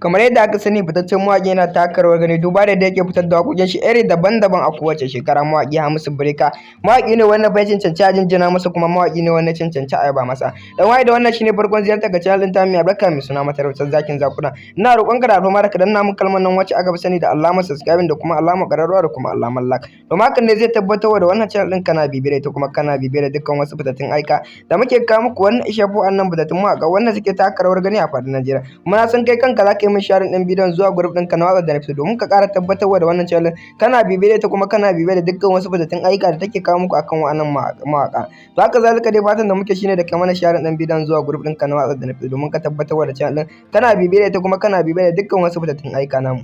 Kamar yadda aka sani, fitaccen mawaƙi yana taka rawar gani duba da yadda yake fitar da waƙoƙin shi iri daban-daban a kowace shekara. Mawaƙi Hamisu Breaker mawaƙi ne wanda bai cancanci a jinjina masa, kuma mawaƙi ne wanda cancanci a yaba masa. Dan waye da wannan shine farkon ziyartar ga channel ɗin tamu mai albarka mai suna Masarautar Zakin Zakuna. Ina roƙon ka da alfarma da ka danna mun kalmar nan wacce aka fi sani da alamar subscribing da kuma alamar ƙararrawa da kuma alamar like. Domin hakan ne zai tabbatar da wannan channel ɗin kana bibiyar ta, kuma kana bibiyar dukkan wasu fitattun aika da muke kawo muku wannan ishafo annan fitattun mawaƙa wanda suke taka rawar gani a faɗin Najeriya. Kuma na san kai kanka za ka yi min sharing ɗin bidiyon zuwa group ɗinka na watsa da na domin ka ƙara tabbatarwa da wannan channel kana bibiyar ta, kuma kana bibiyar da dukkan wasu fitattun aika da take kawo muku akan wa'annan mawaƙa. To haka zalika dai fatan da muke shine da kai mana sharing ɗin bidiyon zuwa group ɗinka na watsa da na domin ka tabbatarwa da channel kana bibiyar ta, kuma kana bibiyar da dukkan wasu fitattun aika namu.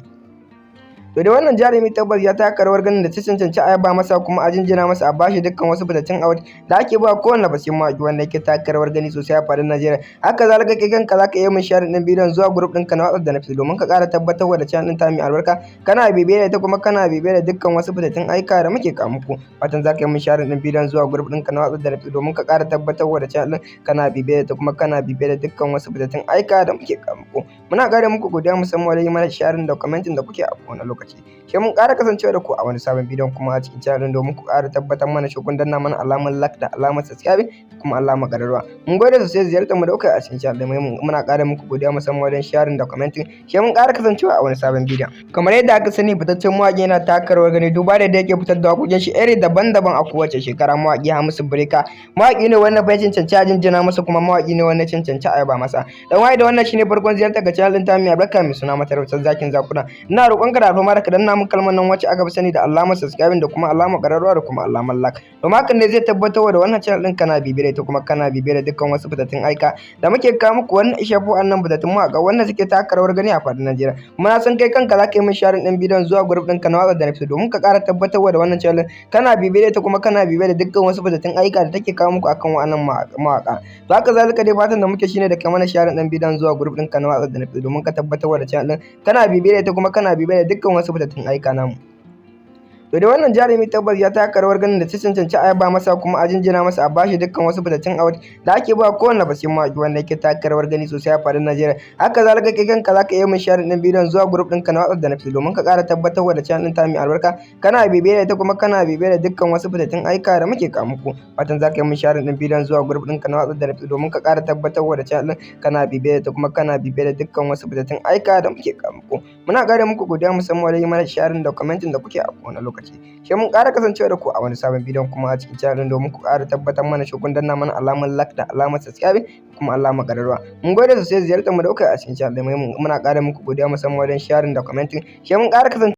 To da wannan jarumi tabbas ya taka rawar ganin da ta cancanci a yaba masa, kuma a jinjina masa, a bashi dukkan wasu fitattun award da ake ba kowanne basin mawaƙi wanda yake taka rawar gani sosai a faɗin Najeriya. Haka zalika kai kanka zaka iya min sharing ɗin bidiyon zuwa group ɗinka na WhatsApp da na domin ka ƙara tabbatarwa da channel ɗin ta mai albarka kana bibiyar ta, kuma kana bibiyar da dukkan wasu fitattun aika da muke kawo muku. Fatan zaka yi min sharing ɗin bidiyon zuwa group ɗinka na WhatsApp da na domin ka ƙara tabbatarwa da channel ɗin kana bibiyar ta, kuma kana bibiyar da dukkan wasu fitattun aika da muke kawo muku. Muna ƙara muku godiya musamman wajen yi mana sharing da commenting da kuke a kowane lokaci. Sai mun ƙara kasancewa da ku a wani sabon bidiyon kuma a cikin channel domin ku ƙara tabbatar mana shi kun danna mana alamar like da alamar subscribe da kuma alamar ƙararrawa. Mun gode sosai ziyartar mu da kuka a cikin channel ɗin, muna ƙara muku godiya musamman wajen sharing da commenting. Sai mun ƙara kasancewa a wani sabon bidiyon. Kamar yadda aka sani, fitaccen mawaƙi yana taka rawar gani duba da yadda yake fitar da waƙoƙin shi iri daban-daban a kowace shekara. Mawaƙi Hamisu Breaker mawaƙi ne wanda bai cancanci a jinjina masa, kuma mawaƙi ne wanda cancanci a yaba masa. Dan waye da wannan shine farkon ziyartar ga channel ɗin tamu mai albarka mai suna Masarautar Zakin Zakuna. Ina roƙon ka da alfarma da ka danna mun kalmar nan wacce aka fi sani da alamar subscribing da kuma alamar ƙararrawa da kuma alamar like. Domin hakan ne zai tabbatar da wannan channel ɗin kana bibiyar ta, kuma kana bibiyar dukkan wasu fitattun aika da muke kawo muku wannan ishafo annan fitattun mawaƙa wanda suke taka rawar gani a faɗin Najeriya. Kuma na san kai kanka za ka yi min sharing ɗin bidiyon zuwa group ɗinka na WhatsApp da na domin ka ƙara tabbatarwa da wannan channel kana bibiyar ta, kuma kana bibiyar da dukkan wasu fitattun aika da take kawo muku akan wa'annan mawaƙa. To haka zalika dai fatan da muke shine da kai mana sharing ɗin bidiyon zuwa group ɗinka na WhatsApp da na domin ka tabbatarwa da channel kana bibiyar ta, kuma kana bibiyar da dukkan wasu fitattun aika namu. To da wannan jarumi tabbas ya taka rawar ganin da ta cancanci a yaba masa, kuma a jinjina masa, a bashi dukkan wasu fitattun award da ake ba kowanne basin mawaƙi wanda yake taka rawar gani sosai a faɗin Najeriya. Haka zalika kai kanka zaka iya min sharing ɗin bidiyon zuwa group ɗinka na WhatsApp da na domin ka ƙara tabbatarwa da channel ɗin ta mai albarka kana bibiyar ta, kuma kana bibiyar da dukkan wasu fitattun aika da muke kawo muku. Fatan zaka yi min sharing ɗin bidiyon zuwa group ɗinka na WhatsApp da na domin ka ƙara tabbatarwa da channel ɗin kana bibiyar ta, kuma kana bibiyar da dukkan wasu fitattun aika da muke kawo muku. Muna ƙara muku godiya musamman wajen yi mana sharing da commenting da kuke a kowane lokaci. Sai mun ƙara kasancewa da ku a wani sabon bidiyon kuma a cikin channel domin ku ƙara tabbatar mana shi kun danna mana alamar like da alamar subscribe da kuma alamar ƙararrawa. Mun gode sosai ziyartar mu da kuka a cikin channel ɗin, muna ƙara muku godiya musamman wajen sharing da commenting. Sai mun ƙara kasancewa